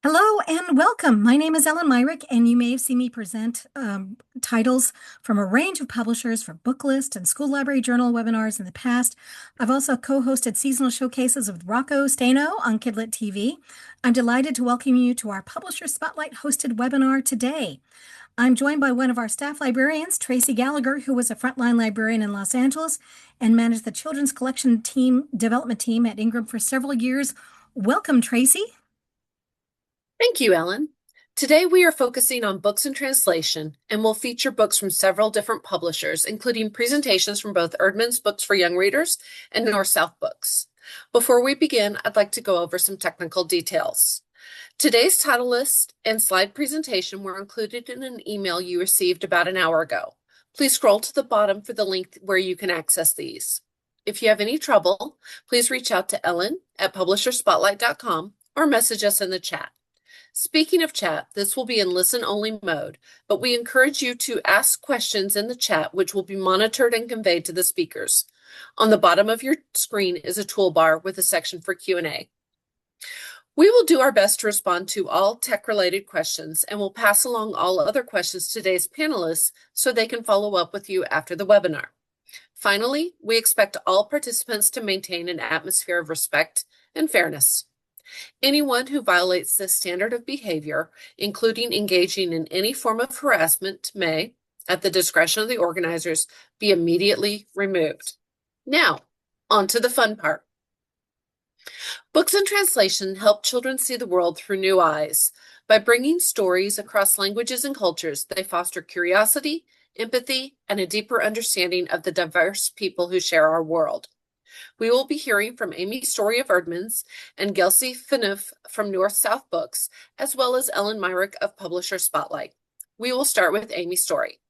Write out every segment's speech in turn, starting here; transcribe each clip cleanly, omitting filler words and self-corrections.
Hello and welcome. My name is Ellen Myrick, and you may have seen me present titles from a range of publishers for Booklist and School Library Journal webinars in the past. I've also co-hosted seasonal showcases with Rocco Stano on Kidlit TV. I'm delighted to welcome you to our Publisher Spotlight hosted webinar today. I'm joined by one of our staff librarians, Tracy Gallagher, who was a frontline librarian in Los Angeles and managed the children's collection development team at Ingram for several years. Welcome, Tracy. Thank you, Ellen. Today we are focusing on books and translation, and we'll feature books from several different publishers, including presentations from both Erdmann's Books for Young Readers and North-South Books. Before we begin, I'd like to go over some technical details. Today's title list and slide presentation were included in an email you received about an hour ago. Please scroll to the bottom for the link where you can access these. If you have any trouble, please reach out to Ellen at publisherspotlight.com or message us in the chat. Speaking of chat, this will be in listen-only mode, but we encourage you to ask questions in the chat, which will be monitored and conveyed to the speakers. On the bottom of your screen is a toolbar with a section for Q&A. We will do our best to respond to all tech-related questions and will pass along all other questions to today's panelists so they can follow up with you after the webinar. Finally, we expect all participants to maintain an atmosphere of respect and fairness. Anyone who violates this standard of behavior, including engaging in any form of harassment, may, at the discretion of the organizers, be immediately removed. Now, on to the fun part. Books and translation help children see the world through new eyes. By bringing stories across languages and cultures, they foster curiosity, empathy, and a deeper understanding of the diverse people who share our world. We will be hearing from Amy Story of Erdmann's and Gelsey Phaneuf from North-South Books, as well as Ellen Myrick of Publisher Spotlight. We will start with Amy Story.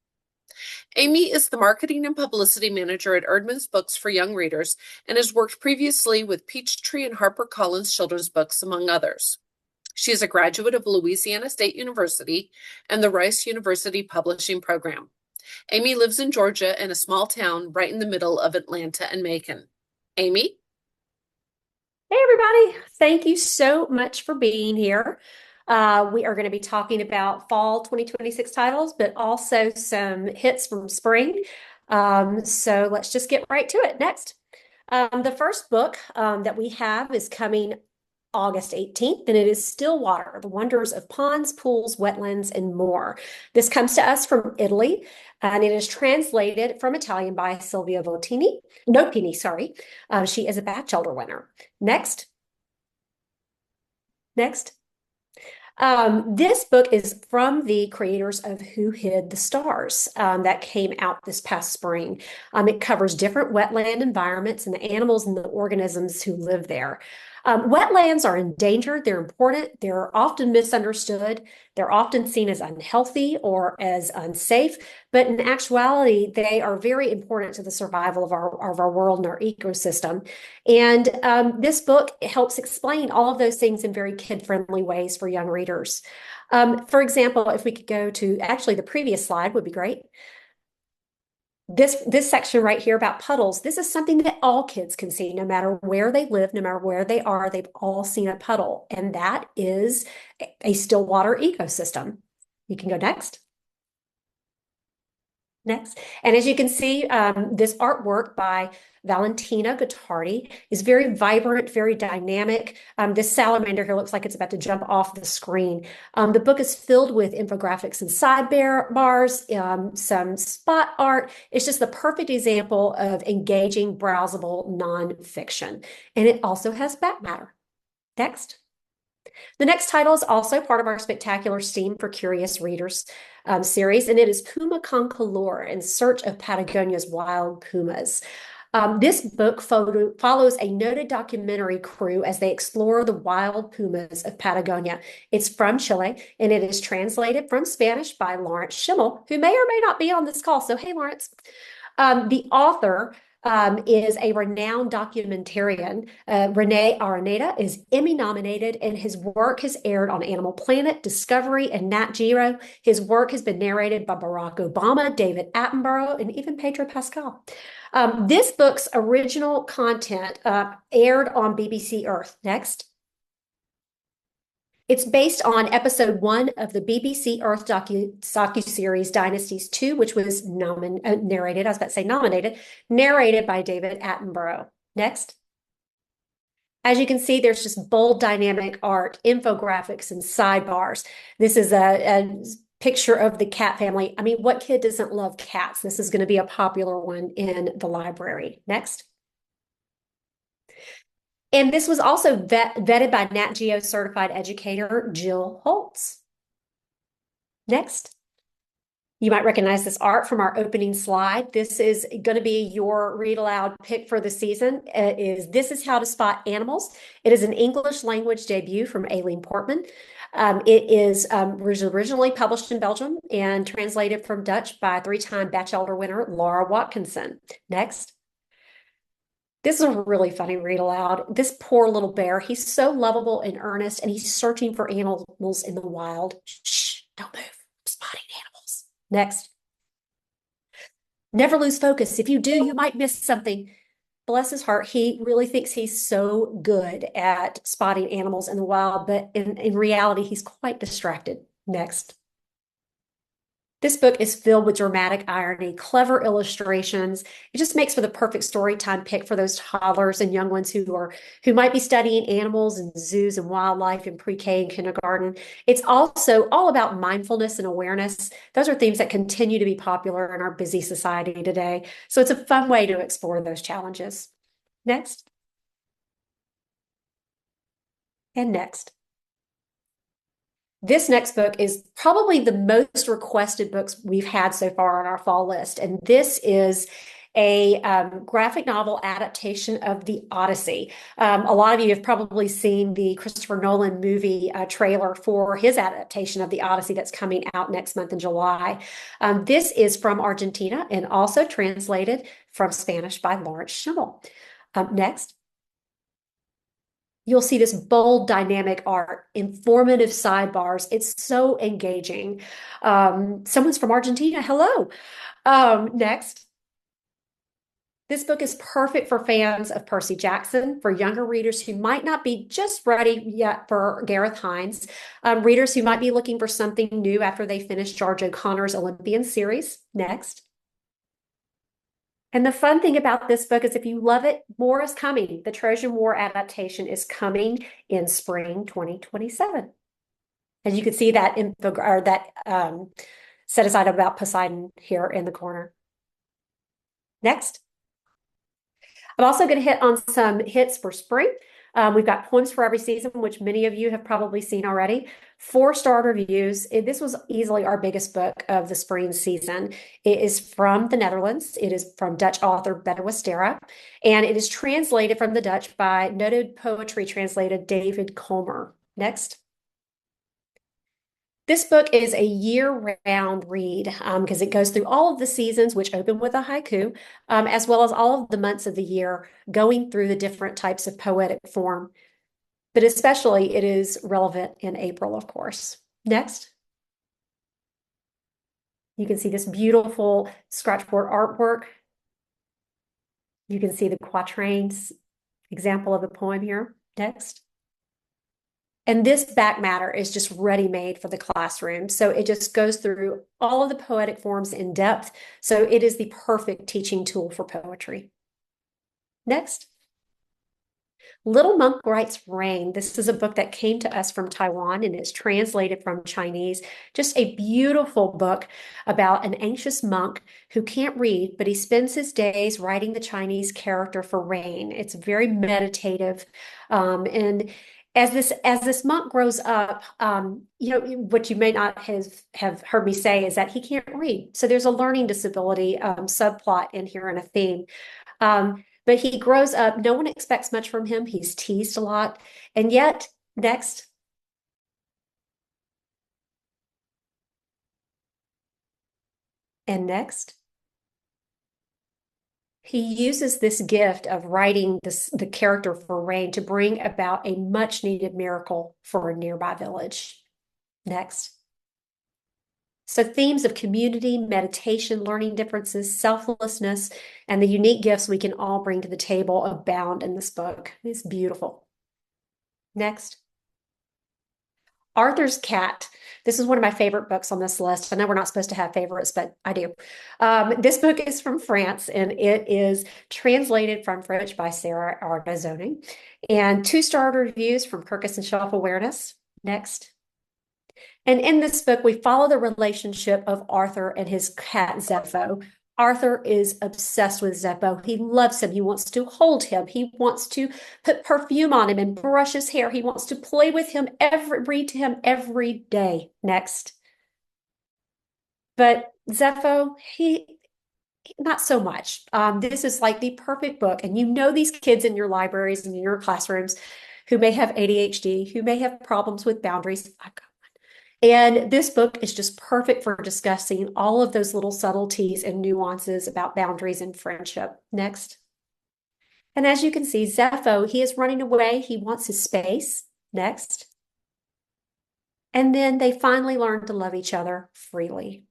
Amy is the Marketing and Publicity Manager at Erdmann's Books for Young Readers and has worked previously with Peachtree and HarperCollins Children's Books, among others. She is a graduate of Louisiana State University and the Rice University Publishing Program. Amy lives in Georgia in a small town right in the middle of Atlanta and Macon. Amy? Hey, everybody. Thank you so much for being here. We are going to be talking about fall 2026 titles, but also some hits from spring. So let's just get right to it. Next. The first book that we have is coming August 18th, and it is Stillwater, The Wonders of Ponds, Pools, Wetlands, and More. This comes to us from Italy, and it is translated from Italian by Silvia Nopini, sorry. She is a Batchelder winner. Next. This book is from the creators of Who Hid the Stars that came out this past spring. It covers different wetland environments and the animals and the organisms who live there. Wetlands are endangered. They're important. They're often misunderstood. They're often seen as unhealthy or as unsafe, but in actuality, they are very important to the survival of our world and our ecosystem. And this book helps explain all of those things in very kid-friendly ways for young readers. For example, if we could go to actually the previous slide would be great. This section right here about puddles, this is something that all kids can see, no matter where they live, no matter where they are, they've all seen a puddle, and that is a still water ecosystem. You can go next. And as you can see, this artwork by Valentina Gottardi is very vibrant, very dynamic. This salamander here looks like it's about to jump off the screen. The book is filled with infographics and sidebars, some spot art. It's just the perfect example of engaging, browsable nonfiction. And it also has back matter. Next. The next title is also part of our Spectacular Steam for Curious Readers series, and it is Puma con Color, In Search of Patagonia's Wild Pumas. This book follows a noted documentary crew as they explore the wild pumas of Patagonia. It's from Chile, and it is translated from Spanish by Lawrence Schimmel, who may or may not be on this call. So, hey, Lawrence. The author is a renowned documentarian. Rene Araneda is Emmy nominated, and his work has aired on Animal Planet, Discovery, and Nat Geo. His work has been narrated by Barack Obama, David Attenborough, and even Pedro Pascal. This book's original content aired on BBC Earth. Next. It's based on episode 1 of the BBC Earth docu-series Dynasties 2, which was narrated, I was about to say nominated, narrated by David Attenborough. Next. As you can see, there's just bold dynamic art, infographics, and sidebars. This is a picture of the cat family. I mean, what kid doesn't love cats? This is going to be a popular one in the library. Next. And this was also vetted by Nat Geo certified educator Jill Holtz. Next. You might recognize this art from our opening slide. This is going to be your read aloud pick for the season. This is How to Spot Animals. It is an English language debut from Aileen Portman. It is originally published in Belgium and translated from Dutch by three-time Batchelder winner Laura Watkinson. Next. This is a really funny read aloud. This poor little bear, he's so lovable and earnest, and he's searching for animals in the wild. Shh, don't move. I'm spotting animals. Next. Never lose focus. If you do, you might miss something. Bless his heart, he really thinks he's so good at spotting animals in the wild, but in reality, he's quite distracted. Next. This book is filled with dramatic irony, clever illustrations. It just makes for the perfect story time pick for those toddlers and young ones who might be studying animals and zoos and wildlife in pre-K and kindergarten. It's also all about mindfulness and awareness. Those are themes that continue to be popular in our busy society today. So it's a fun way to explore those challenges. Next. And next. This next book is probably the most requested books we've had so far on our fall list. And this is a graphic novel adaptation of The Odyssey. A lot of you have probably seen the Christopher Nolan movie trailer for his adaptation of The Odyssey that's coming out next month in July. This is from Argentina and also translated from Spanish by Lawrence Schimmel. Next. You'll see this bold, dynamic art, informative sidebars. It's so engaging. Someone's from Argentina. Hello. Next. This book is perfect for fans of Percy Jackson, for younger readers who might not be just ready yet for Gareth Hines, readers who might be looking for something new after they finish George O'Connor's Olympian series. Next. And the fun thing about this book is if you love it, more is coming. The Trojan War adaptation is coming in spring 2027. And you can see that info or that set aside about Poseidon here in the corner. Next. I'm also going to hit on some hits for spring. We've got Poems for Every Season, which many of you have probably seen already. 4-star reviews. This was easily our biggest book of the spring season. It is from the Netherlands. It is from Dutch author Bette Westera, and it is translated from the Dutch by noted poetry translator David Colmer. Next. This book is a year-round read because it goes through all of the seasons, which open with a haiku, as well as all of the months of the year, going through the different types of poetic form. But especially it is relevant in April, of course. Next. You can see this beautiful scratchboard artwork. You can see the quatrains example of the poem here. Next. And this back matter is just ready-made for the classroom. So it just goes through all of the poetic forms in depth. So it is the perfect teaching tool for poetry. Next. Little Monk Writes Rain. This is a book that came to us from Taiwan and is translated from Chinese. Just a beautiful book about an anxious monk who can't read, but he spends his days writing the Chinese character for rain. It's very meditative. And as this monk grows up, what you may not have heard me say is that he can't read. So there's a learning disability subplot in here and a theme. But he grows up, no one expects much from him. He's teased a lot. And yet, next. And next. He uses this gift of writing the character for Rain to bring about a much needed miracle for a nearby village. Next. So themes of community, meditation, learning differences, selflessness, and the unique gifts we can all bring to the table abound in this book. It's beautiful. Next. Arthur's Cat. This is one of my favorite books on this list. I know we're not supposed to have favorites, but I do. This book is from France, and it is translated from French by Sarah Ardazoning. And 2-star reviews from Kirkus and Shelf Awareness. Next. And in this book, we follow the relationship of Arthur and his cat, Zepho. Arthur is obsessed with Zepho. He loves him. He wants to hold him. He wants to put perfume on him and brush his hair. He wants to play with him, read to him every day. Next. But Zepho, not so much. This is like the perfect book. And you know these kids in your libraries and in your classrooms who may have ADHD, who may have problems with boundaries. And this book is just perfect for discussing all of those little subtleties and nuances about boundaries and friendship. Next. And as you can see, Zepho, he is running away. He wants his space. Next. And then they finally learn to love each other freely.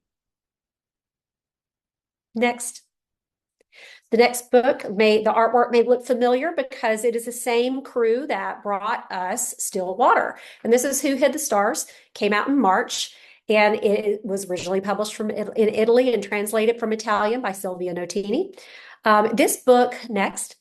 Next. The next book, the artwork may look familiar because it is the same crew that brought us Still Water. And this is Who Hid the Stars, came out in March, and it was originally published in Italy and translated from Italian by Silvia Notini. This book, next,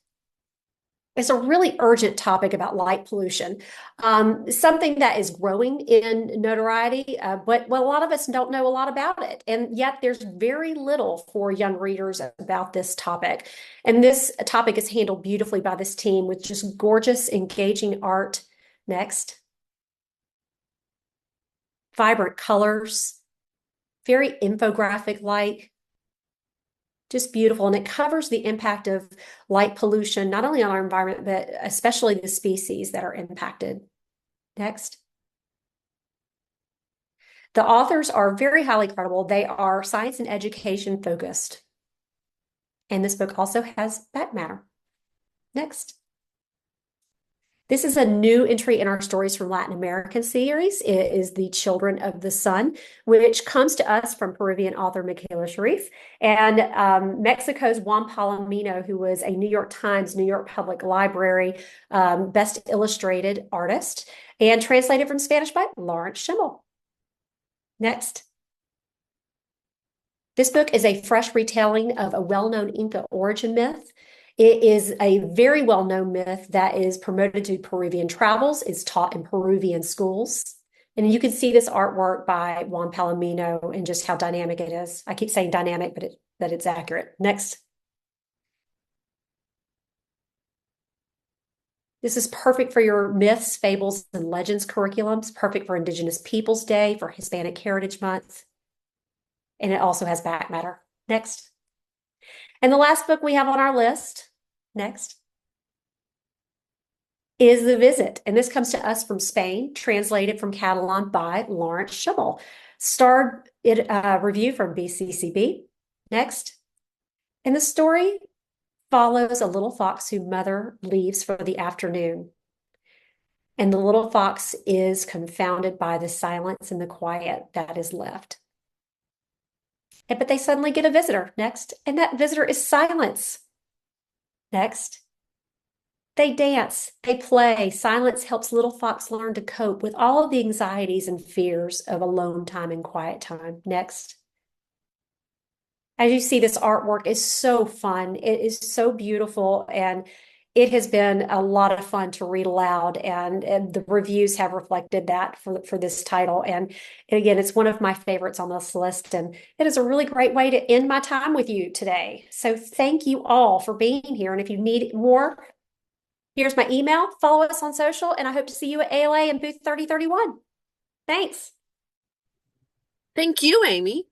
is a really urgent topic about light pollution, something that is growing in notoriety, but a lot of us don't know a lot about it. And yet there's very little for young readers about this topic. And this topic is handled beautifully by this team with just gorgeous, engaging art. Next. Vibrant colors, very infographic-like. Just beautiful. And it covers the impact of light pollution, not only on our environment, but especially the species that are impacted. Next. The authors are very highly credible. They are science and education focused. And this book also has back matter. Next. This is a new entry in our Stories from Latin American series. It is The Children of the Sun, which comes to us from Peruvian author Michaela Sharif and Mexico's Juan Palomino, who was a New York Times, New York Public Library Best Illustrated artist, and translated from Spanish by Lawrence Schimmel. Next. This book is a fresh retelling of a well-known Inca origin myth. It is a very well-known myth that is promoted to Peruvian travels, is taught in Peruvian schools. And you can see this artwork by Juan Palomino and just how dynamic it is. I keep saying dynamic, but it's accurate. Next. This is perfect for your myths, fables, and legends curriculums, perfect for Indigenous Peoples Day, for Hispanic Heritage Month. And it also has back matter. Next. And the last book we have on our list, next, is The Visit. And this comes to us from Spain, translated from Catalan by Lawrence Schimmel. Starred review from BCCB. Next. And the story follows a little fox whose mother leaves for the afternoon. And the little fox is confounded by the silence and the quiet that is left. But they suddenly get a visitor. Next. And that visitor is silence. Next. They dance, they play. Silence helps little fox learn to cope with all of the anxieties and fears of alone time and quiet time. Next. As you see, this artwork is so fun. It is so beautiful, and it has been a lot of fun to read aloud, and the reviews have reflected that for this title. And again, it's one of my favorites on this list, and it is a really great way to end my time with you today. So thank you all for being here. And if you need more, here's my email. Follow us on social, and I hope to see you at ALA in booth 3031. Thanks. Thank you, Amy.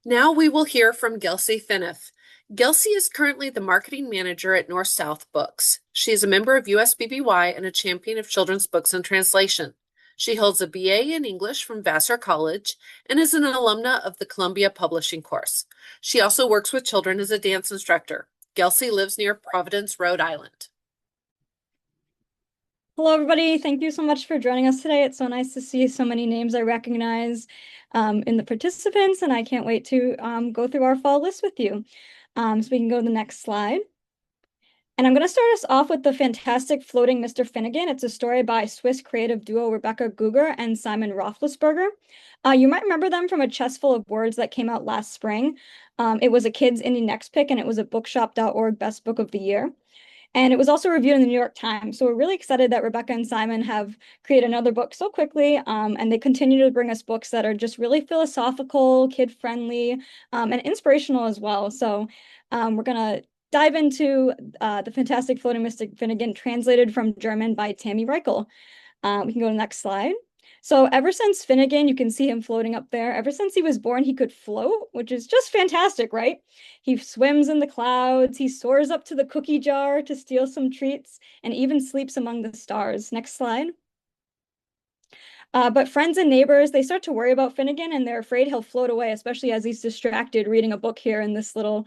Now we will hear from Gelsey Phaneuf. Gelsey is currently the marketing manager at North South Books. She is a member of USBBY and a champion of children's books and translation. She holds a BA in English from Vassar College and is an alumna of the Columbia Publishing course. She also works with children as a dance instructor. Gelsey lives near Providence, Rhode Island. Hello, everybody. Thank you so much for joining us today. It's so nice to see so many names I recognize in the participants, and I can't wait to go through our fall list with you. So we can go to the next slide. And I'm going to start us off with The Fantastic Floating Mr. Finnegan. It's a story by Swiss creative duo Rebecca Guger and Simon Roethlisberger. You might remember them from A Chest Full of Words that came out last spring. It was a kids indie next pick, and it was a bookshop.org best book of the year. And it was also reviewed in the New York Times. So we're really excited that Rebecca and Simon have created another book so quickly. And they continue to bring us books that are just really philosophical, kid-friendly, and inspirational as well. So we're going to dive into The Fantastic Floating Mr. Finnegan, translated from German by Tammy Reichel. We can go to the next slide. So ever since Finnegan, you can see him floating up there. Ever since he was born, he could float, which is just fantastic, right? He swims in the clouds, he soars up to the cookie jar to steal some treats, and even sleeps among the stars. Next slide. But friends and neighbors, they start to worry about Finnegan, and they're afraid he'll float away, especially as he's distracted reading a book here in this little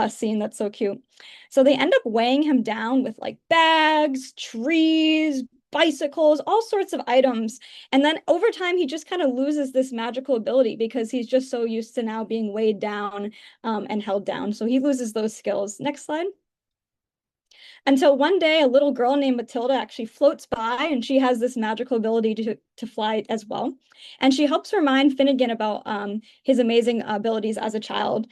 scene that's so cute. So they end up weighing him down with like bags, trees, bicycles, all sorts of items. And then over time, he just kind of loses this magical ability because he's just so used to now being weighed down and held down. So he loses those skills. Next slide. Until one day, a little girl named Matilda actually floats by, and she has this magical ability to fly as well. And she helps remind Finnegan about his amazing abilities as a child.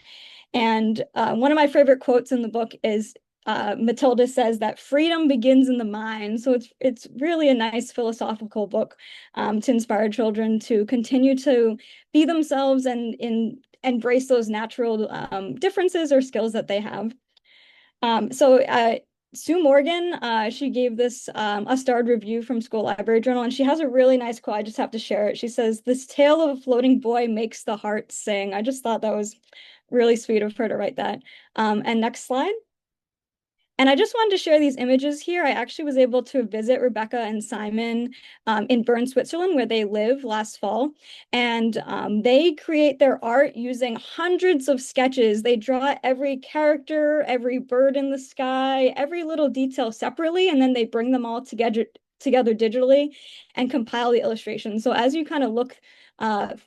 And one of my favorite quotes in the book is Matilda says that freedom begins in the mind. So it's really a nice philosophical book to inspire children to continue to be themselves and embrace those natural differences or skills that they have. Sue Morgan, she gave this a starred review from School Library Journal, and she has a really nice quote. I just have to share it. She says, "This tale of a floating boy makes the heart sing." I just thought that was really sweet of her to write that. And next slide. And I just wanted to share these images here. I actually was able to visit Rebecca and Simon in Bern, Switzerland, where they live last fall. And they create their art using hundreds of sketches. They draw every character, every bird in the sky, every little detail separately, and then they bring them all together digitally and compile the illustrations. So as you kind of look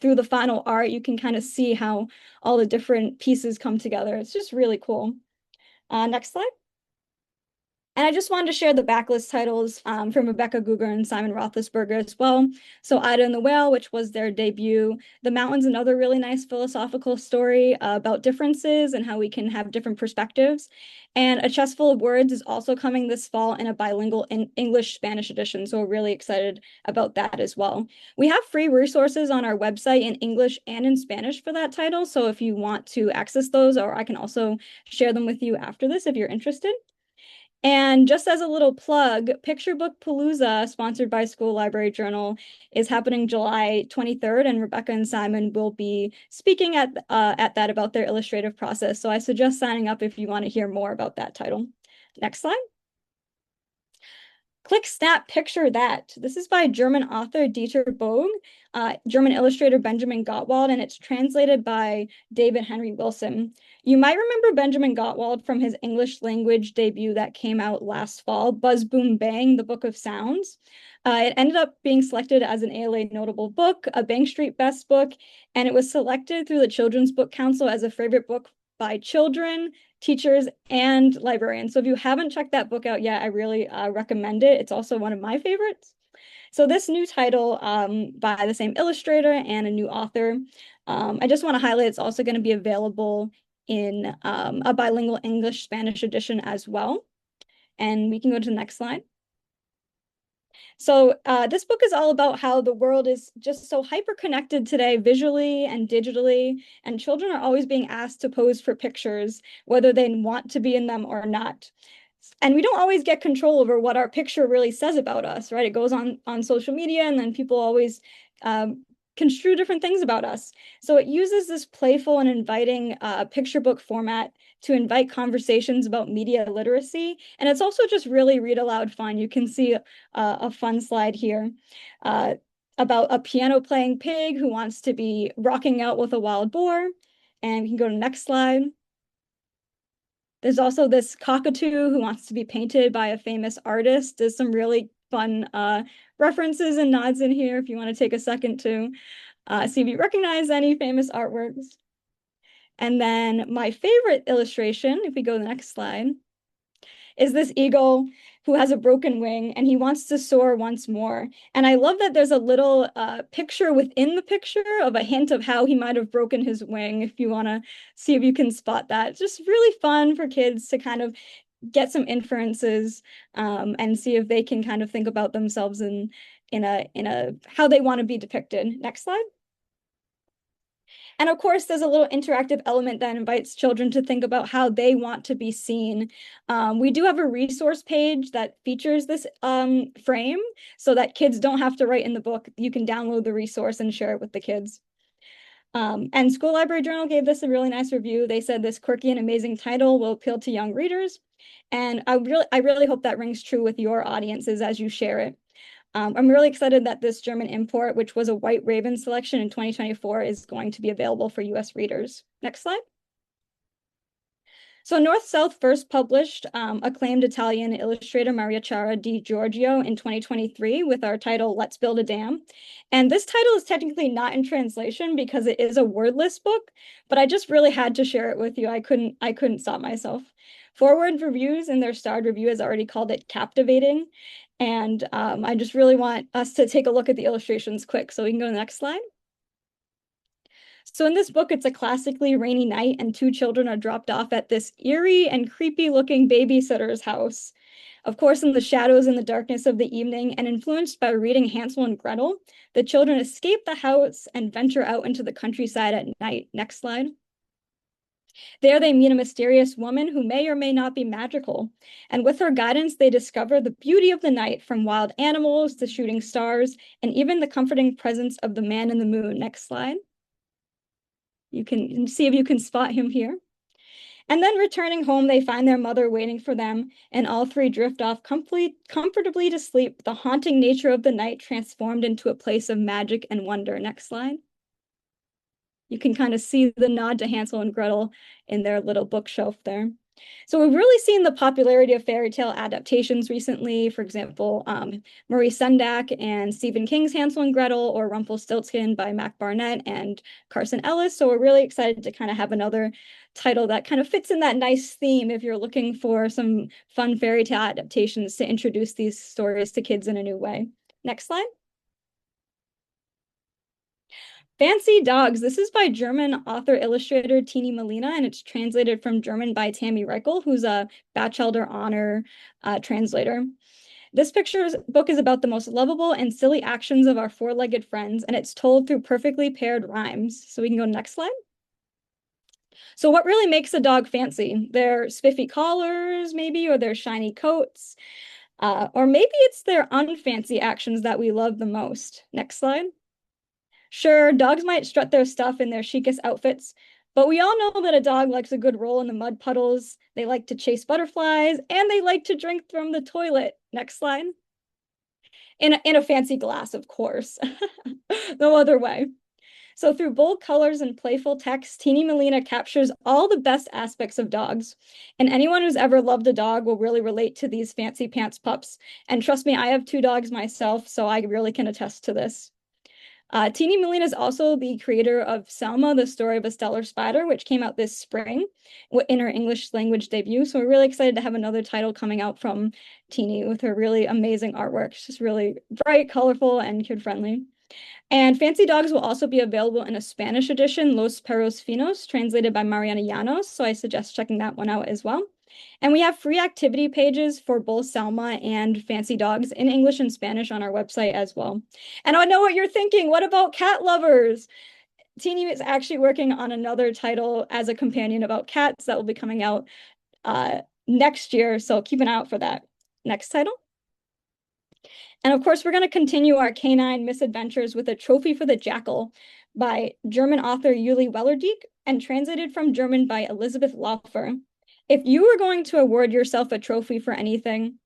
through the final art, you can kind of see how all the different pieces come together. It's just really cool. Next slide. And I just wanted to share the backlist titles from Rebecca Guger and Simon Roethlisberger as well. So Ida and the Whale, which was their debut. The Mountain's another really nice philosophical story about differences and how we can have different perspectives. And A Chest Full of Words is also coming this fall in a bilingual English-Spanish edition. So we're really excited about that as well. We have free resources on our website in English and in Spanish for that title. So if you want to access those, or I can also share them with you after this if you're interested. And just as a little plug, Picture Book Palooza, sponsored by School Library Journal, is happening July 23rd, and Rebecca and Simon will be speaking at that about their illustrative process. So I suggest signing up if you want to hear more about that title. Next slide. Click, Snap, Picture That. This is by German author Dieter Bogue, German illustrator Benjamin Gottwald, and it's translated by David Henry Wilson. You might remember Benjamin Gottwald from his English language debut that came out last fall, Buzz Boom Bang, The Book of Sounds. It ended up being selected as an ALA notable book, a Bank Street Best Book, and it was selected through the Children's Book Council as a favorite book by children, teachers, and librarians. So if you haven't checked that book out yet, I really recommend it. It's also one of my favorites. So this new title by the same illustrator and a new author, I just want to highlight it's also going to be available in a bilingual English-Spanish edition as well. And we can go to the next slide. So this book is all about how the world is just so hyper-connected today, visually and digitally, and children are always being asked to pose for pictures, whether they want to be in them or not. And we don't always get control over what our picture really says about us, right? It goes on social media, and then people always construe different things about us. So it uses this playful and inviting picture book format to invite conversations about media literacy. And it's also just really read aloud fun. You can see a fun slide here about a piano playing pig who wants to be rocking out with a wild boar. And we can go to the next slide. There's also this cockatoo who wants to be painted by a famous artist. There's some really fun references and nods in here if you want to take a second to see if you recognize any famous artworks. And then my favorite illustration, if we go to the next slide, is this eagle who has a broken wing and he wants to soar once more. And I love that there's a little picture within the picture of a hint of how he might have broken his wing, if you want to see if you can spot that. It's just really fun for kids to kind of get some inferences and see if they can kind of think about themselves in a how they want to be depicted. Next slide. And of course, there's a little interactive element that invites children to think about how they want to be seen. We do have a resource page that features this frame so that kids don't have to write in the book. You can download the resource and share it with the kids. And School Library Journal gave this a really nice review. They said this quirky and amazing title will appeal to young readers. And I really hope that rings true with your audiences as you share it. I'm really excited that this German import, which was a White Raven selection in 2024, is going to be available for US readers. Next slide. So North South first published acclaimed Italian illustrator Maria Chiara Di Giorgio in 2023 with our title, Let's Build a Dam. And this title is technically not in translation because it is a wordless book, but I just really had to share it with you. I couldn't stop myself. Forward Reviews in their starred review has already called it captivating. And I just really want us to take a look at the illustrations quick. So we can go to the next slide. So in this book, it's a classically rainy night and two children are dropped off at this eerie and creepy looking babysitter's house. Of course, in the shadows and the darkness of the evening and influenced by reading Hansel and Gretel, the children escape the house and venture out into the countryside at night. Next slide. There they meet a mysterious woman who may or may not be magical. And with her guidance, they discover the beauty of the night, from wild animals to shooting stars, and even the comforting presence of the man in the moon. Next slide. You can see if you can spot him here. And then returning home, they find their mother waiting for them, and all three drift off comfortably to sleep, the haunting nature of the night transformed into a place of magic and wonder. Next slide. You can kind of see the nod to Hansel and Gretel in their little bookshelf there. So we've really seen the popularity of fairy tale adaptations recently. For example, Marie Sendak and Stephen King's Hansel and Gretel, or Rumpelstiltskin by Mac Barnett and Carson Ellis. So we're really excited to kind of have another title that kind of fits in that nice theme if you're looking for some fun fairy tale adaptations to introduce these stories to kids in a new way. Next slide. Fancy Dogs. This is by German author illustrator Tini Melina, and it's translated from German by Tammy Reichel, who's a Batchelder Honor translator. This book is about the most lovable and silly actions of our four-legged friends, and it's told through perfectly paired rhymes. So we can go next slide. So what really makes a dog fancy? Their spiffy collars, maybe, or their shiny coats, or maybe it's their unfancy actions that we love the most. Next slide. Sure, dogs might strut their stuff in their chicest outfits, but we all know that a dog likes a good roll in the mud puddles, they like to chase butterflies, and they like to drink from the toilet. Next slide. In a fancy glass, of course. No other way. So through bold colors and playful text, Tini Melina captures all the best aspects of dogs. And anyone who's ever loved a dog will really relate to these fancy pants pups. And trust me, I have 2 dogs myself, so I really can attest to this. Tini Melina is also the creator of Selma, the Story of a Stellar Spider, which came out this spring in her English language debut. So we're really excited to have another title coming out from Tini with her really amazing artwork. It's just really bright, colorful, and kid-friendly. And Fancy Dogs will also be available in a Spanish edition, Los Perros Finos, translated by Mariana Llanos. So I suggest checking that one out as well. And we have free activity pages for both Selma and Fancy Dogs in English and Spanish on our website as well. And I know what you're thinking. What about cat lovers? Tini is actually working on another title as a companion about cats that will be coming out next year. So keep an eye out for that. Next title. And of course, we're going to continue our canine misadventures with A Trophy for the Jackal by German author Uli Wellerdiek and translated from German by Elizabeth Laufer. If you were going to award yourself a trophy for anything,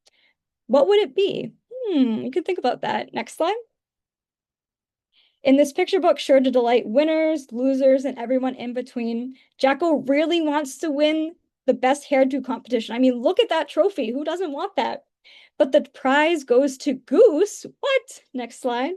what would it be? You could think about that. Next slide. In this picture book, sure to delight winners, losers, and everyone in between, Jackal really wants to win the best hairdo competition. I mean, look at that trophy. Who doesn't want that? But the prize goes to Goose. What? Next slide.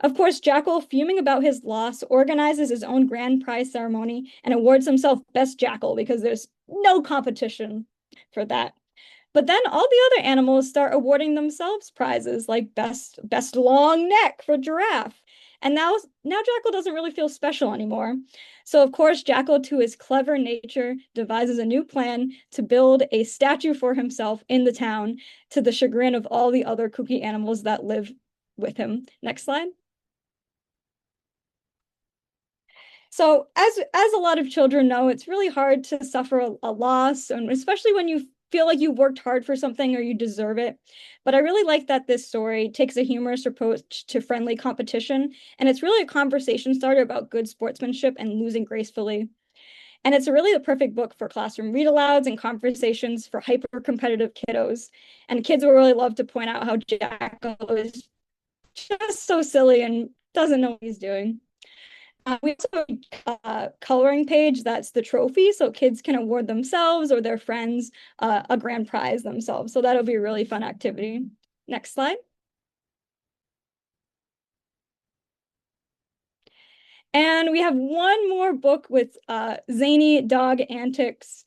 Of course, Jackal, fuming about his loss, organizes his own grand prize ceremony and awards himself Best Jackal because there's no competition for that. But then all the other animals start awarding themselves prizes like best long neck for Giraffe. And now Jackal doesn't really feel special anymore. So of course, Jackal, to his clever nature, devises a new plan to build a statue for himself in the town, to the chagrin of all the other kooky animals that live with him. Next slide. So as a lot of children know, it's really hard to suffer a loss, and especially when you feel like you worked hard for something or you deserve it. But I really like that this story takes a humorous approach to friendly competition, and it's really a conversation starter about good sportsmanship and losing gracefully. And it's really the perfect book for classroom read-alouds and conversations for hyper-competitive kiddos. And kids will really love to point out how Jackal is just so silly and doesn't know what he's doing. We also have a coloring page that's the trophy, so kids can award themselves or their friends a grand prize themselves. So that'll be a really fun activity. Next slide. And we have one more book with zany dog antics.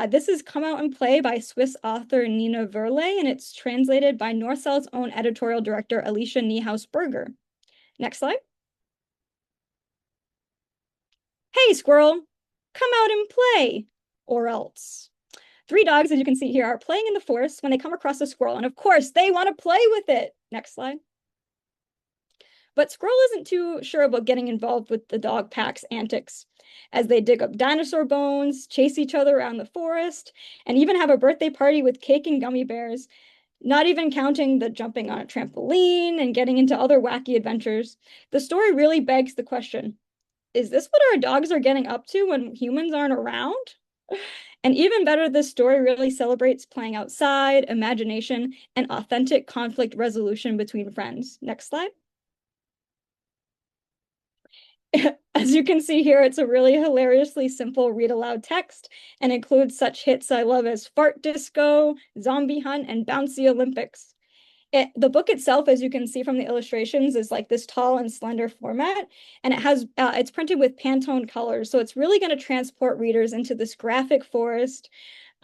This has come out in play by Swiss author Nina Verley, and it's translated by North South's own editorial director, Alicia Niehaus Berger. Next slide. Hey, squirrel, come out and play, or else. Three dogs, as you can see here, are playing in the forest when they come across a squirrel, and of course, they want to play with it. Next slide. But Squirrel isn't too sure about getting involved with the dog pack's antics, as they dig up dinosaur bones, chase each other around the forest, and even have a birthday party with cake and gummy bears, not even counting the jumping on a trampoline and getting into other wacky adventures. The story really begs the question, is this what our dogs are getting up to when humans aren't around? And even better, this story really celebrates playing outside, imagination, and authentic conflict resolution between friends. Next slide. As you can see here, it's a really hilariously simple read aloud text and includes such hits I love as Fart Disco, Zombie Hunt, and Bouncy Olympics. The book itself, as you can see from the illustrations, is like this tall and slender format, and it's printed with Pantone colors, so it's really going to transport readers into this graphic forest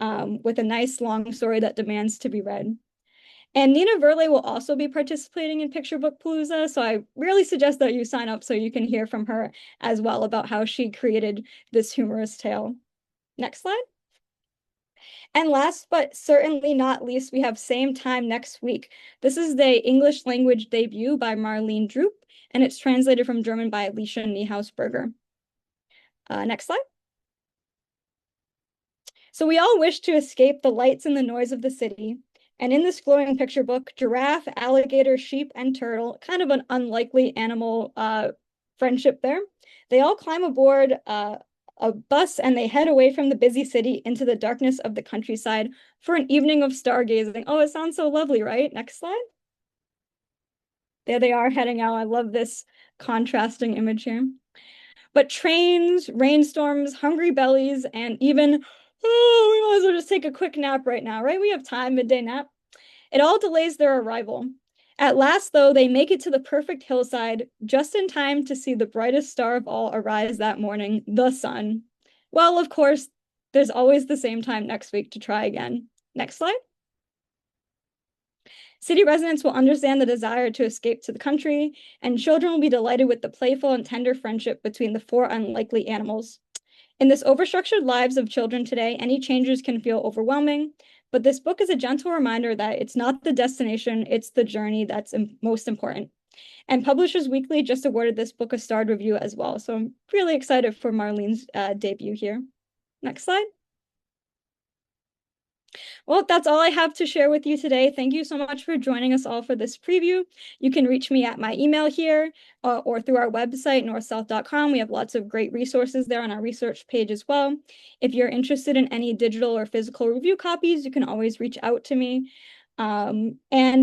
with a nice long story that demands to be read. And Nina Verley will also be participating in Picture Book Palooza, so I really suggest that you sign up so you can hear from her as well about how she created this humorous tale. Next slide. And last but certainly not least, we have Same Time Next Week. This is the English language debut by Marlene Droop, and it's translated from German by Alicia Niehaus Berger. Next slide. So we all wish to escape the lights and the noise of the city. And in this glowing picture book, giraffe, alligator, sheep, and turtle, kind of an unlikely animal friendship there. They all climb aboard a bus and they head away from the busy city into the darkness of the countryside for an evening of stargazing. Oh, it sounds so lovely, right? Next slide. There they are heading out. I love this contrasting image here. But trains, rainstorms, hungry bellies, and even, oh, we might as well just take a quick nap right now, right? We have time, midday nap. It all delays their arrival. At last, though, they make it to the perfect hillside, just in time to see the brightest star of all arise that morning, the sun. Well, of course, there's always the same time next week to try again. Next slide. City residents will understand the desire to escape to the country, and children will be delighted with the playful and tender friendship between the four unlikely animals. In this overstructured lives of children today, any changes can feel overwhelming, but this book is a gentle reminder that it's not the destination, it's the journey that's most important. And Publishers Weekly just awarded this book a starred review as well, so I'm really excited for Marlene's debut here. Next slide. Well, that's all I have to share with you today. Thank you so much for joining us all for this preview. You can reach me at my email here or through our website, northsouth.com. We have lots of great resources there on our research page as well. If you're interested in any digital or physical review copies, you can always reach out to me. And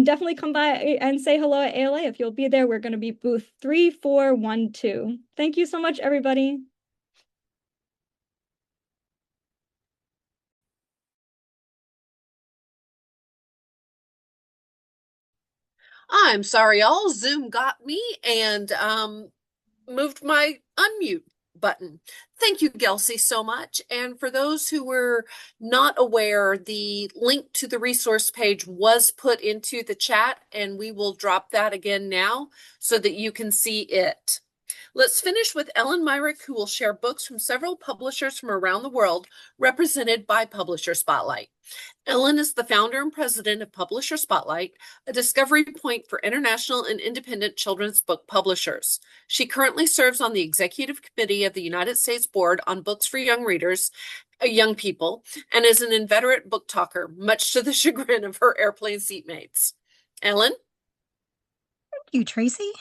definitely come by and say hello at ALA. If you'll be there, we're going to be booth 3412. Thank you so much, everybody. I'm sorry, all Zoom got me and moved my unmute button. Thank you, Gelsey, so much. And for those who were not aware, the link to the resource page was put into the chat, and we will drop that again now so that you can see it. Let's finish with Ellen Myrick, who will share books from several publishers from around the world represented by Publisher Spotlight. Ellen is the founder and president of Publisher Spotlight, a discovery point for international and independent children's book publishers. She currently serves on the executive committee of the United States Board on Books for Young Readers, young people, and is an inveterate book talker, much to the chagrin of her airplane seatmates. Ellen? Thank you, Tracy.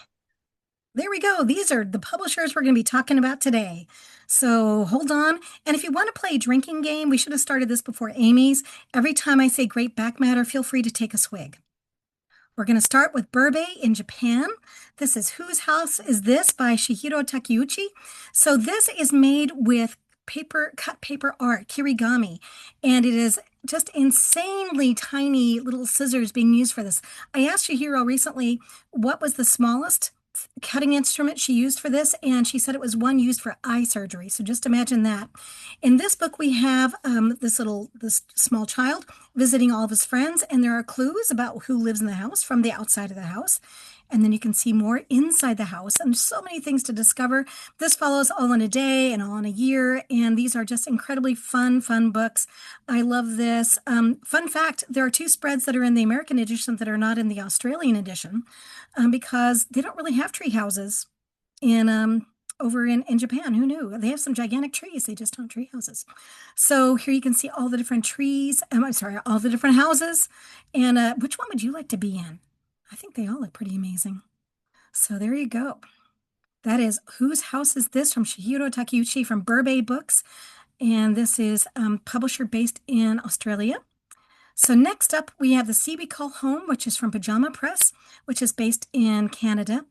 There we go. These are the publishers we're going to be talking about today. So hold on. And if you want to play a drinking game, we should have started this before Amy's. Every time I say great back matter, feel free to take a swig. We're going to start with Berbei in Japan. This is Whose House Is This by Shihiro Takeuchi. So this is made with cut paper art, kirigami, and it is just insanely tiny little scissors being used for this. I asked Shihiro recently what was the smallest cutting instrument she used for this, and she said it was one used for eye surgery. So just imagine that. In this book, we have this small child visiting all of his friends, and there are clues about who lives in the house from the outside of the house. And then you can see more inside the house, and so many things to discover. This follows All in a Day and All in a Year, and these are just incredibly fun books. I love this. Fun fact, there are 2 spreads that are in the American edition that are not in the Australian edition because they don't really have tree houses over in Japan. Who knew? They have some gigantic trees. They just don't have tree houses. So here you can see all the different trees. I'm sorry, all the different houses. And which one would you like to be in? I think they all look pretty amazing. So there you go. That is Whose House Is This from Shihiro Takeuchi from Berbei Books. And this is publisher based in Australia. So next up, we have The Sea We Call Home, which is from Pajama Press, which is based in Canada,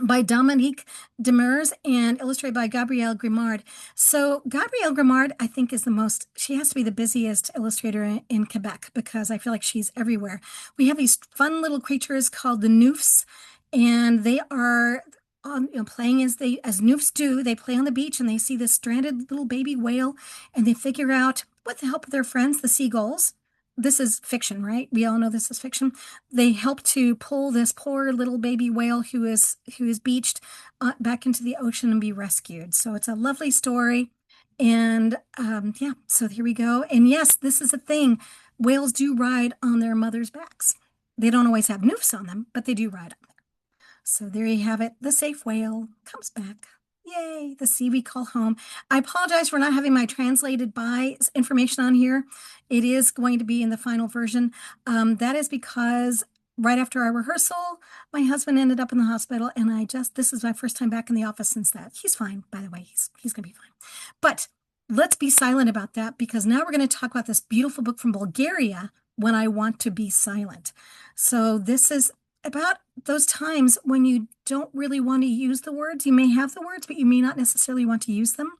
by Dominique Demers and illustrated by Gabrielle Grimard. So Gabrielle Grimard, I think, is she has to be the busiest illustrator in Quebec because I feel like she's everywhere. We have these fun little creatures called the Noofs, and they are playing as Noofs do. They play on the beach and they see this stranded little baby whale, and they figure out, with the help of their friends, the seagulls. This is fiction, right? We all know this is fiction. They help to pull this poor little baby whale who is beached back into the ocean and be rescued. So it's a lovely story. And yeah, so here we go. And yes, this is a thing. Whales do ride on their mothers' backs. They don't always have noofs on them, but they do ride on them. So there you have it. The safe whale comes back. Yay, The Sea We Call Home. I apologize for not having my translated by information on here. It is going to be in the final version. That is because right after our rehearsal, my husband ended up in the hospital, and this is my first time back in the office since that. He's fine, by the way. He's going to be fine. But let's be silent about that because now we're going to talk about this beautiful book from Bulgaria, When I Want to Be Silent. So this is about those times when you don't really want to use the words. You may have the words, but you may not necessarily want to use them.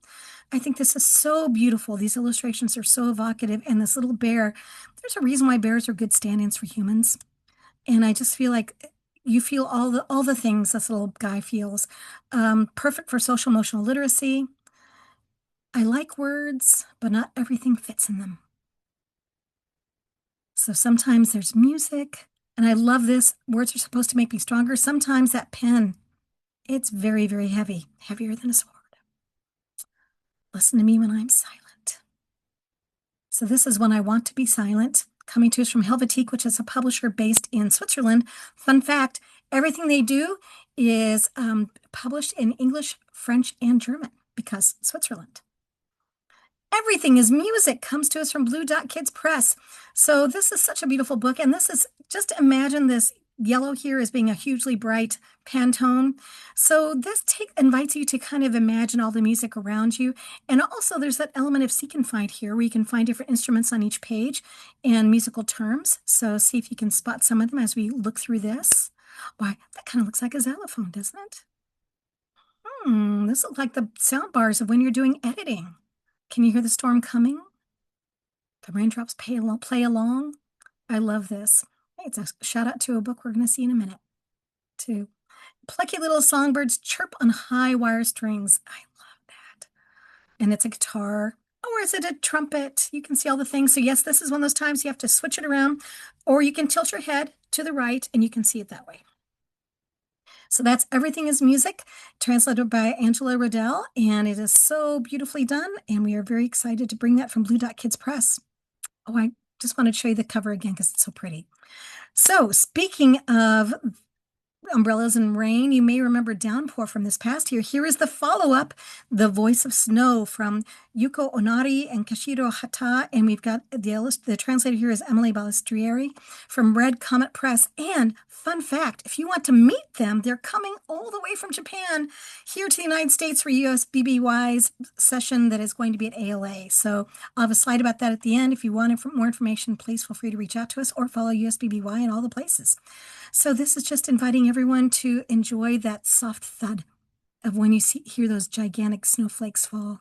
I think this is so beautiful. These illustrations are so evocative. And this little bear, there's a reason why bears are good stand-ins for humans. And I just feel like you feel all the things this little guy feels. Perfect for social emotional literacy. I like words, but not everything fits in them. So sometimes there's music. And I love this. Words are supposed to make me stronger. Sometimes that pen, it's very, very heavy, heavier than a sword. Listen to me when I'm silent. So this is When I Want to Be Silent, coming to us from Helvetique, which is a publisher based in Switzerland. Fun fact, everything they do is published in English, French, and German because Switzerland. Everything is Music comes to us from Blue Dot Kids Press. So this is such a beautiful book. And this is, just imagine this yellow here as being a hugely bright Pantone. So this invites you to kind of imagine all the music around you. And also there's that element of seek and find here where you can find different instruments on each page and musical terms. So see if you can spot some of them as we look through this. Why, that kind of looks like a xylophone, doesn't it? This looks like the sound bars of when you're doing editing. Can you hear the storm coming? The raindrops play along. I love this. It's a shout out to a book we're going to see in a minute, too. Plucky little songbirds chirp on high wire strings. I love that. And it's a guitar. Or is it a trumpet? You can see all the things. So yes, this is one of those times you have to switch it around, or you can tilt your head to the right and you can see it that way. So that's Everything is Music, translated by Angela Riddell, and it is so beautifully done, and we are very excited to bring that from Blue Dot Kids Press. Oh, I just wanted to show you the cover again because it's so pretty. So speaking of umbrellas and rain, you may remember Downpour from this past year. Here is the follow-up, The Voice of Snow, from Yuko Onari and Kashiro Hata, and we've got the translator here is Emily Balistrieri from Red Comet Press. And fun fact, if you want to meet them, they're coming all the way from Japan here to the United States for USBBY's session that is going to be at ALA. So I'll have a slide about that at the end. If you want more information, please feel free to reach out to us or follow USBBY in all the places. So this is just inviting everyone to enjoy that soft thud of when you hear those gigantic snowflakes fall,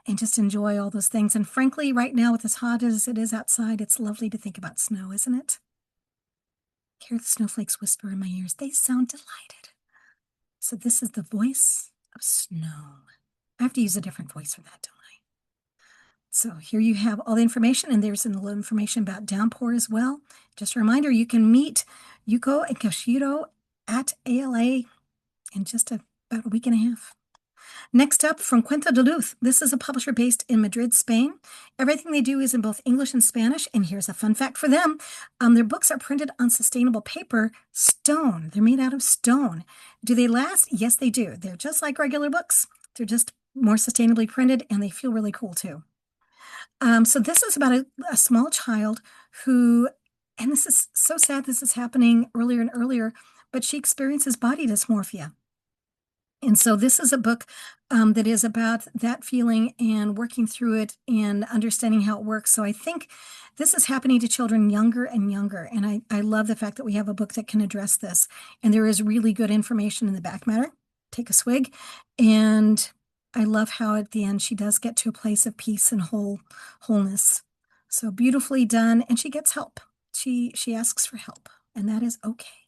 and just enjoy all those things. And frankly, right now, with as hot as it is outside, it's lovely to think about snow, isn't it? Hear the snowflakes whisper in my ears. They sound delighted. So this is The Voice of Snow. I have to use a different voice for that, don't I? So here you have all the information, and there's a little information about Downpour as well. Just a reminder, you can meet Yuko and Kashiro at ALA in just about a week and a half. Next up, from Cuento de Luz. This is a publisher based in Madrid, Spain. Everything they do is in both English and Spanish, and here's a fun fact for them. Their books are printed on sustainable paper, stone. They're made out of stone. Do they last? Yes, they do. They're just like regular books. They're just more sustainably printed, and they feel really cool, too. So this is about a small child who, and this is so sad this is happening earlier and earlier, but she experiences body dysmorphia. And so this is a book that is about that feeling and working through it and understanding how it works. So I think this is happening to children younger and younger. And I love the fact that we have a book that can address this. And there is really good information in the back matter. Take a swig. And I love how at the end she does get to a place of peace and wholeness. So beautifully done. And she gets help. She asks for help. And that is okay.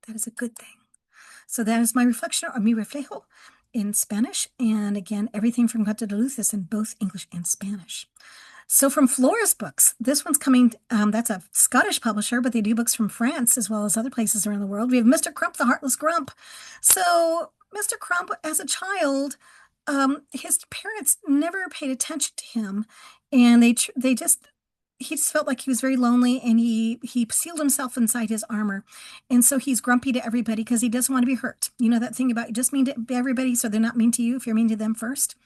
That is a good thing. So that is my reflection, or mi reflejo, in Spanish. And again, everything from Cuento de Luz is in both English and Spanish. So from Flora's Books, this one's coming, that's a Scottish publisher, but they do books from France as well as other places around the world. We have Mr. Crump, the Heartless Grump. So Mr. Crump, as a child, his parents never paid attention to him, and he just felt like he was very lonely, and he sealed himself inside his armor. And so he's grumpy to everybody because he doesn't want to be hurt. You know that thing about you just mean to everybody so they're not mean to you if you're mean to them first.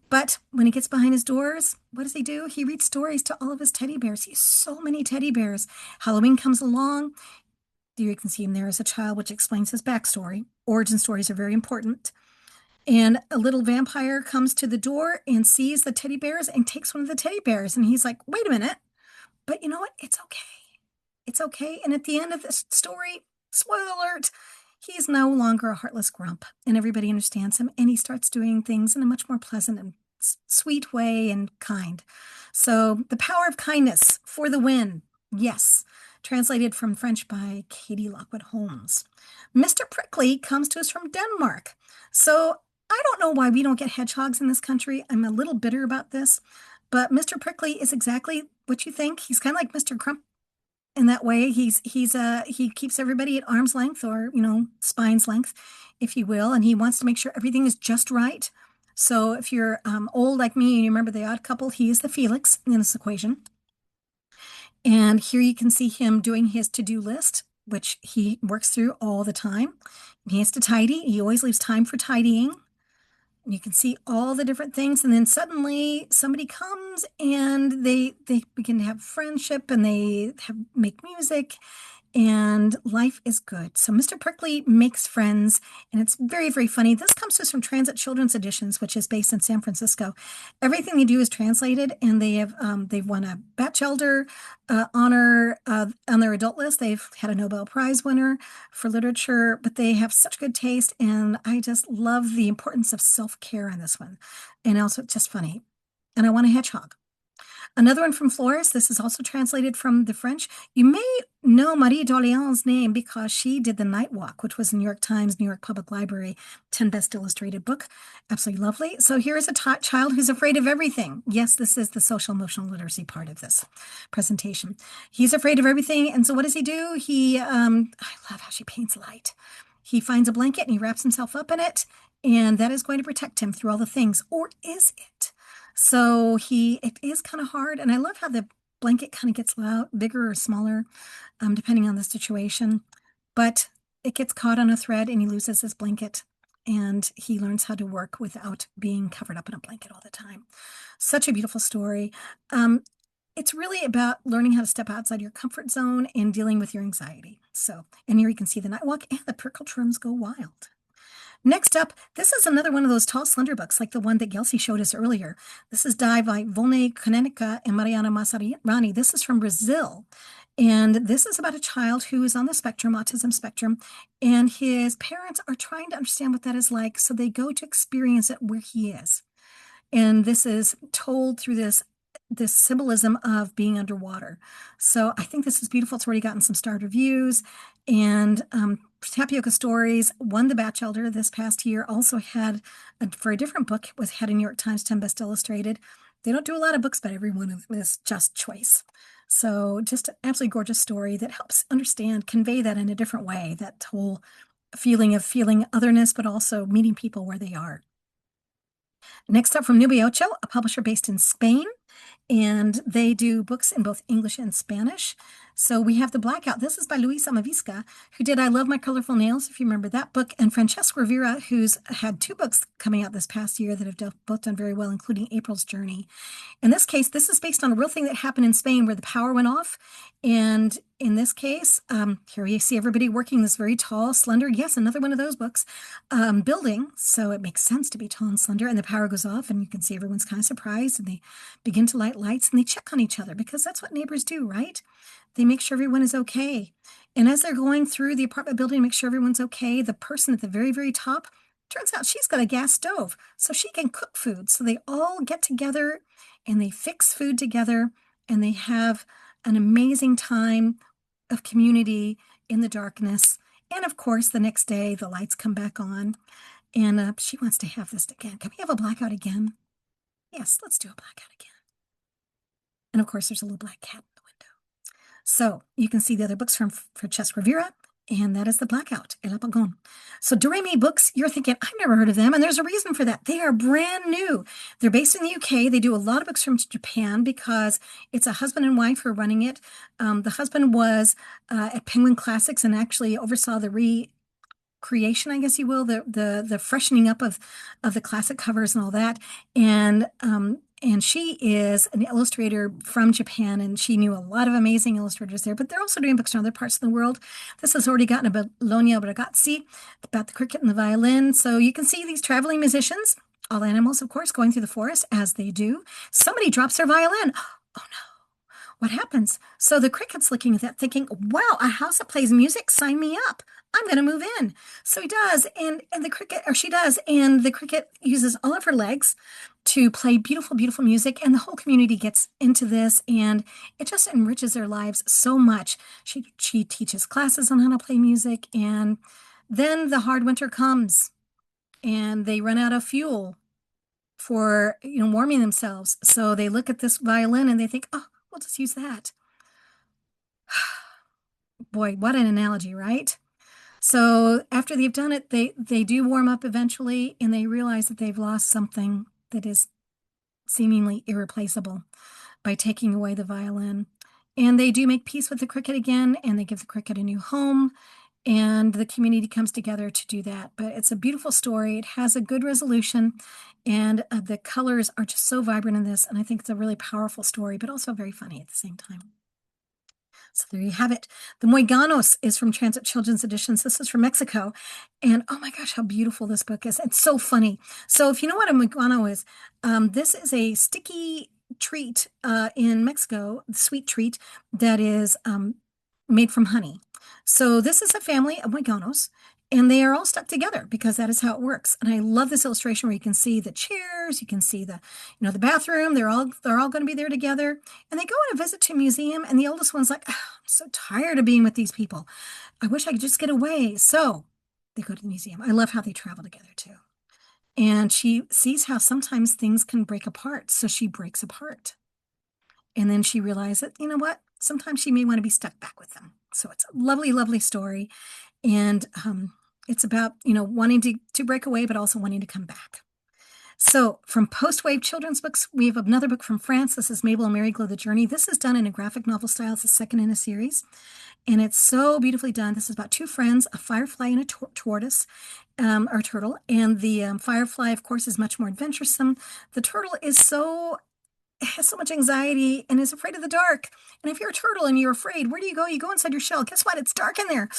But when he gets behind his doors, what does he do? He reads stories to all of his teddy bears. He has so many teddy bears. Halloween comes along. You can see him there as a child, which explains his backstory. Origin stories are very important. And a little vampire comes to the door and sees the teddy bears and takes one of the teddy bears. And he's like, wait a minute. But you know what? It's okay. It's okay. And at the end of this story, spoiler alert, he's no longer a heartless grump, and everybody understands him, and he starts doing things in a much more pleasant and sweet way and kind. So The Power of Kindness, for the win. Yes. Translated from French by Katie Lockwood Holmes. Mr. Prickly comes to us from Denmark. So I don't know why we don't get hedgehogs in this country. I'm a little bitter about this. But Mr. Prickly is exactly what you think. He's kind of like Mr. Crump in that way. He keeps everybody at arm's length, or, spine's length, if you will. And he wants to make sure everything is just right. So if you're old like me and you remember The Odd Couple, he is the Felix in this equation. And here you can see him doing his to-do list, which he works through all the time. He has to tidy. He always leaves time for tidying. You can see all the different things, and then suddenly somebody comes and they begin to have friendship, and they make music, and life is good. So Mr. Prickly makes friends, and it's very, very funny. This comes to us from Transit Children's Editions, which is based in San Francisco. Everything they do is translated, and they've won a Batchelder honor on their adult list. They've had a Nobel Prize winner for literature, but they have such good taste, and I just love the importance of self-care on this one. And also, it's just funny. And I want a hedgehog. Another one from Floris. This is also translated from the French. You may know Marie d'Orléans' name because she did The Night Walk, which was New York Times, New York Public Library, 10 Best Illustrated Book. Absolutely lovely. So here is a child who's afraid of everything. Yes, this is the social emotional literacy part of this presentation. He's afraid of everything. And so what does he do? I love how she paints light. He finds a blanket and he wraps himself up in it. And that is going to protect him through all the things. Or is it? So it is kind of hard. And I love how the blanket kind of gets bigger or smaller, depending on the situation. But it gets caught on a thread and he loses his blanket and he learns how to work without being covered up in a blanket all the time. Such a beautiful story. It's really about learning how to step outside your comfort zone and dealing with your anxiety. So, and here you can see the Night Walk and the Prickletrums Go Wild. Next up, this is another one of those tall, slender books, like the one that Gelsey showed us earlier. This is Die by Volney Konenica and Mariana Massarani. This is from Brazil. And this is about a child who is on the spectrum, autism spectrum, and his parents are trying to understand what that is like. So they go to experience it where he is. And this is told through this symbolism of being underwater. So I think this is beautiful. It's already gotten some starred reviews. And Tapioca Stories won the Batchelder this past year. Also had, for a different book, had a New York Times 10 Best Illustrated. They don't do a lot of books, but every one of them is just choice. So just an absolutely gorgeous story that helps convey that in a different way, that whole feeling of feeling otherness, but also meeting people where they are. Next up from Nube Ocho, a publisher based in Spain, and they do books in both English and Spanish. So we have The Blackout. This is by Luisa Mavisca, who did I Love My Colorful Nails, if you remember that book, and Francesca Rivera, who's had 2 books coming out this past year that have both done very well, including April's Journey. In this case, this is based on a real thing that happened in Spain where the power went off. And in this case, here you see everybody working this very tall, slender, yes, another one of those books, building. So it makes sense to be tall and slender, and the power goes off and you can see everyone's kind of surprised and they begin to light lights and they check on each other because that's what neighbors do, right? They make sure everyone is okay. And as they're going through the apartment building to make sure everyone's okay, the person at the very, very top, turns out she's got a gas stove, so she can cook food. So they all get together and they fix food together and they have an amazing time of community in the darkness. And of course, the next day, the lights come back on and she wants to have this again. Can we have a blackout again? Yes, let's do a blackout again. And of course, there's a little black cat in the window. So you can see the other books from Francesca Rivera, and that is The Blackout, El Apagón. So Doremi Books, you're thinking, I've never heard of them, and there's a reason for that. They are brand new. They're based in the UK. They do a lot of books from Japan because it's a husband and wife who are running it. The husband was at Penguin Classics and actually oversaw the creation, I guess you will, the freshening up of the classic covers and all that. And she is an illustrator from Japan, and she knew a lot of amazing illustrators there, but they're also doing books in other parts of the world. This has already gotten a Bologna Ragazzi about the cricket and the violin. So you can see these traveling musicians, all animals, of course, going through the forest as they do. Somebody drops their violin. Oh no, what happens? So the cricket's looking at that thinking, wow, a house that plays music, sign me up. I'm going to move in. So he does, and the cricket, or she does, and the cricket uses all of her legs to play beautiful, beautiful music, and the whole community gets into this, and it just enriches their lives so much. She teaches classes on how to play music, and then the hard winter comes, and they run out of fuel for warming themselves. So they look at this violin and they think, oh, we'll just use that. Boy, what an analogy, right? So after they've done it, they do warm up eventually, and they realize that they've lost something that is seemingly irreplaceable by taking away the violin. And they do make peace with the cricket again, and they give the cricket a new home, and the community comes together to do that. But it's a beautiful story. It has a good resolution, and the colors are just so vibrant in this, and I think it's a really powerful story, but also very funny at the same time. So there you have it. The Moiganos is from Transit Children's Editions. This is from Mexico. And oh my gosh, how beautiful this book is. It's so funny. So if you know what a Moigano is, this is a sticky treat in Mexico, sweet treat that is made from honey. So this is a family of Moiganos, And they are all stuck together because that is how it works. And I love this illustration where you can see the chairs, you can see the bathroom. They're all going to be there together. And they go on a visit to a museum, and the oldest one's like, "Oh, I'm so tired of being with these people. I wish I could just get away." So they go to the museum. I love how they travel together too. And she sees how sometimes things can break apart. So she breaks apart. And then she realized that, you know what? Sometimes she may want to be stuck back with them. So it's a lovely, lovely story. And it's about, wanting to break away, but also wanting to come back. So from Postwave Children's Books, we have another book from France. This is Mabel and Mary Glow the Journey. This is done in a graphic novel style. It's the second in a series. And it's so beautifully done. This is about two friends, a firefly and a tortoise, or turtle. And the firefly, of course, is much more adventuresome. The turtle has so much anxiety and is afraid of the dark. And if you're a turtle and you're afraid, where do you go? You go inside your shell. Guess what? It's dark in there.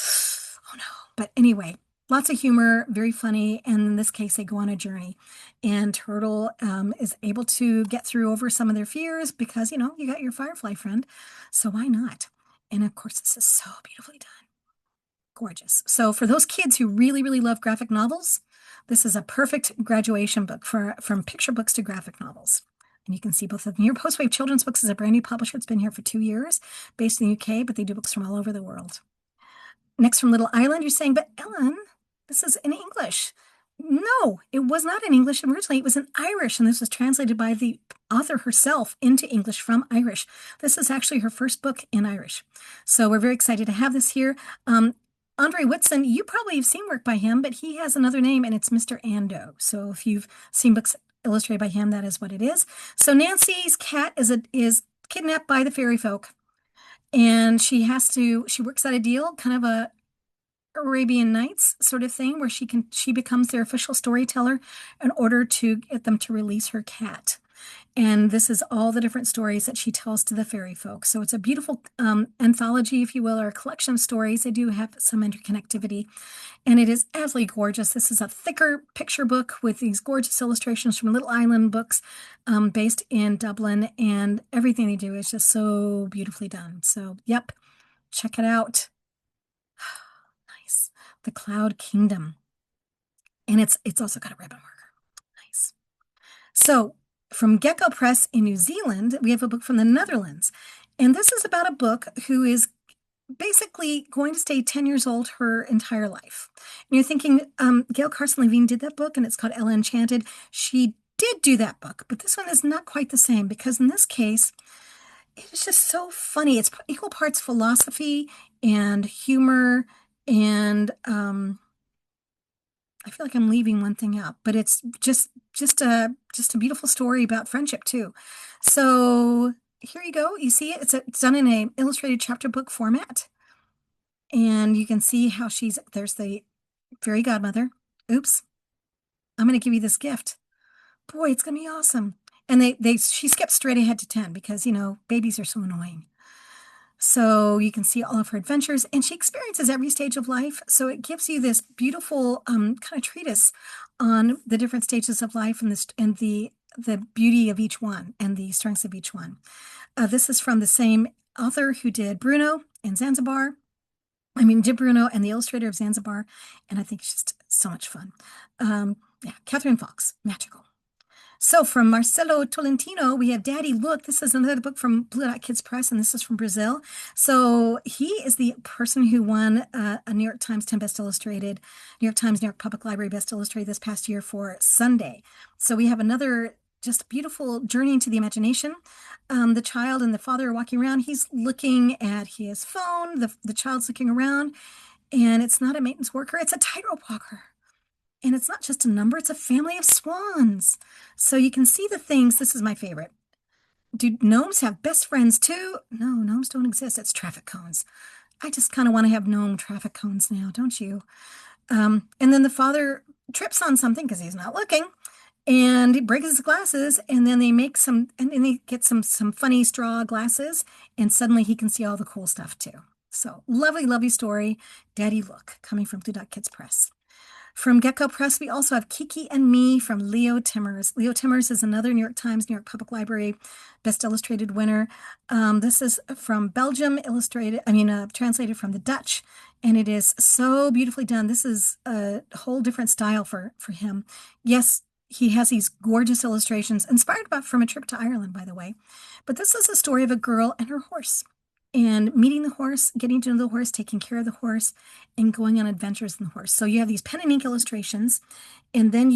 Oh no. But anyway, lots of humor, very funny. And in this case, they go on a journey. And Turtle is able to get through over some of their fears because, you got your firefly friend. So why not? And of course, this is so beautifully done. Gorgeous. So for those kids who really, really love graphic novels, this is a perfect graduation book from picture books to graphic novels. And you can see both of them here. Postwave Children's Books is a brand new publisher. It's been here for 2 years, based in the UK, but they do books from all over the world. Next from Little Island, you're saying, but Ellen, this is in English. No, it was not in English originally. It was in Irish, and this was translated by the author herself into English from Irish. This is actually her first book in Irish. So we're very excited to have this here. Andre Whitson, you probably have seen work by him, but he has another name, and it's Mr. Ando. So if you've seen books illustrated by him, that is what it is. So Nancy's cat is kidnapped by the fairy folk, and she works out a deal, kind of a Arabian Nights sort of thing, where she becomes their official storyteller in order to get them to release her cat. And this is all the different stories that she tells to the fairy folk. So it's a beautiful anthology, if you will, or a collection of stories. They do have some interconnectivity, and it is absolutely gorgeous. This is a thicker picture book with these gorgeous illustrations from Little Island Books, based in Dublin, and everything they do is just so beautifully done. So, yep, check it out. Nice. The Cloud Kingdom. And it's also got a ribbon marker. Nice. So from Gecko Press in New Zealand, we have a book from the Netherlands. And this is about a book who is basically going to stay 10 years old her entire life. And you're thinking, Gail Carson Levine did that book, and it's called Ella Enchanted. She did do that book, but this one is not quite the same, because in this case, it's just so funny. It's equal parts philosophy and humor, and I feel like I'm leaving one thing out, but it's just a beautiful story about friendship too. So here you go. You see it. It's done in a illustrated chapter book format, and you can see how there's the fairy godmother. Oops, I'm going to give you this gift. Boy, it's going to be awesome. And she skipped straight ahead to 10 because babies are so annoying. So you can see all of her adventures, and she experiences every stage of life. So it gives you this beautiful kind of treatise on the different stages of life and the beauty of each one and the strengths of each one. This is from the same author who did Bruno and Zanzibar. Did Bruno and the illustrator of Zanzibar, and I think it's just so much fun. Catherine Fox, magical. So from Marcelo Tolentino, we have Daddy Look. This is another book from Blue Dot Kids Press, and this is from Brazil. So he is the person who won a New York Times 10 Best Illustrated, New York Times, New York Public Library Best Illustrated this past year for Sunday. So we have another just beautiful journey into the imagination. The child and the father are walking around. He's looking at his phone. The child's looking around, and it's not a maintenance worker. It's a tightrope walker. And it's not just a number, it's a family of swans. So you can see the things. This is my favorite. Do gnomes have best friends too? No, gnomes don't exist. It's traffic cones. I just kind of want to have gnome traffic cones now, don't you? And then the father trips on something because he's not looking, and he breaks his glasses, and then they get some funny straw glasses, and suddenly he can see all the cool stuff too. So lovely, lovely story. Daddy Look, coming from Blue Dot Kids Press. From Gecko Press, we also have Kiki and Me from Leo Timmers. Leo Timmers is another New York Times, New York Public Library Best Illustrated winner. This is from Belgium, translated from the Dutch, and it is so beautifully done. This is a whole different style for him. Yes, he has these gorgeous illustrations, inspired from a trip to Ireland, by the way. But this is a story of a girl and her horse, and meeting the horse, getting to know the horse, taking care of the horse, and going on adventures in the horse. So you have these pen and ink illustrations, and then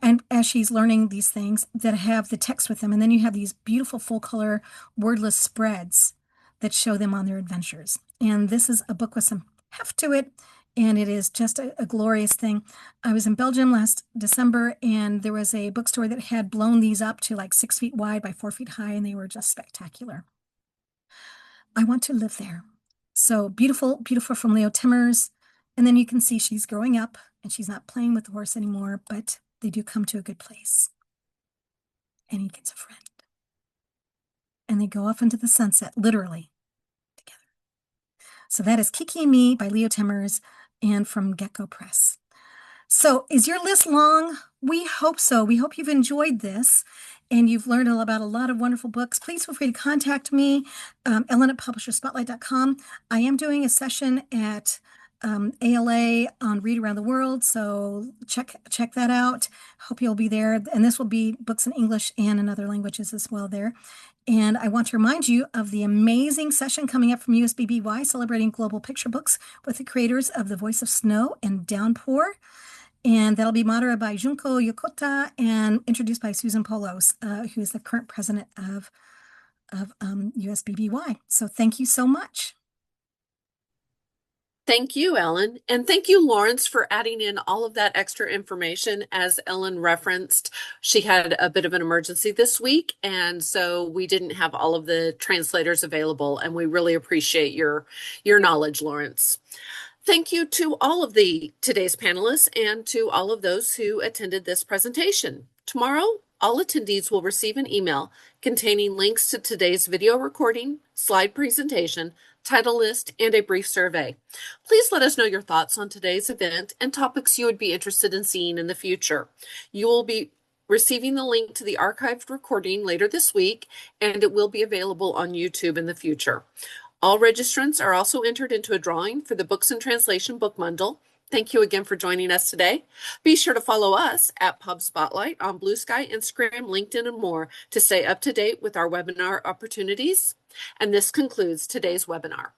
and as she's learning these things that have the text with them, and then you have these beautiful full color wordless spreads that show them on their adventures. And this is a book with some heft to it, and it is just a glorious thing. I was in Belgium last December, and there was a bookstore that had blown these up to like 6 feet wide by 4 feet high, and they were just spectacular. I want to live there. So beautiful, beautiful from Leo Timmers. And then you can see she's growing up and she's not playing with the horse anymore, but they do come to a good place. And he gets a friend. And they go off into the sunset, literally, together. So that is Kiki and Me by Leo Timmers and from Gecko Press. So is your list long? We hope so. We hope you've enjoyed this and you've learned about a lot of wonderful books. Please feel free to contact me, Ellen at publisherspotlight.com. I am doing a session at ALA on Read Around the World, so check that out. Hope you'll be there. And this will be books in English and in other languages as well there. And I want to remind you of the amazing session coming up from USBBY celebrating global picture books with the creators of The Voice of Snow and Downpour. And that'll be moderated by Junko Yokota and introduced by Susan Polos, who is the current president of USBBY. So thank you so much. Thank you, Ellen. And thank you, Lawrence, for adding in all of that extra information. As Ellen referenced, she had a bit of an emergency this week, and so we didn't have all of the translators available, and we really appreciate your knowledge, Lawrence. Thank you to all of today's panelists and to all of those who attended this presentation. Tomorrow, all attendees will receive an email containing links to today's video recording, slide presentation, title list, and a brief survey. Please let us know your thoughts on today's event and topics you would be interested in seeing in the future. You will be receiving the link to the archived recording later this week, and it will be available on YouTube in the future. All registrants are also entered into a drawing for the Books in Translation book bundle. Thank you again for joining us today. Be sure to follow us at Pub Spotlight on Blue Sky, Instagram, LinkedIn, and more to stay up to date with our webinar opportunities. And this concludes today's webinar.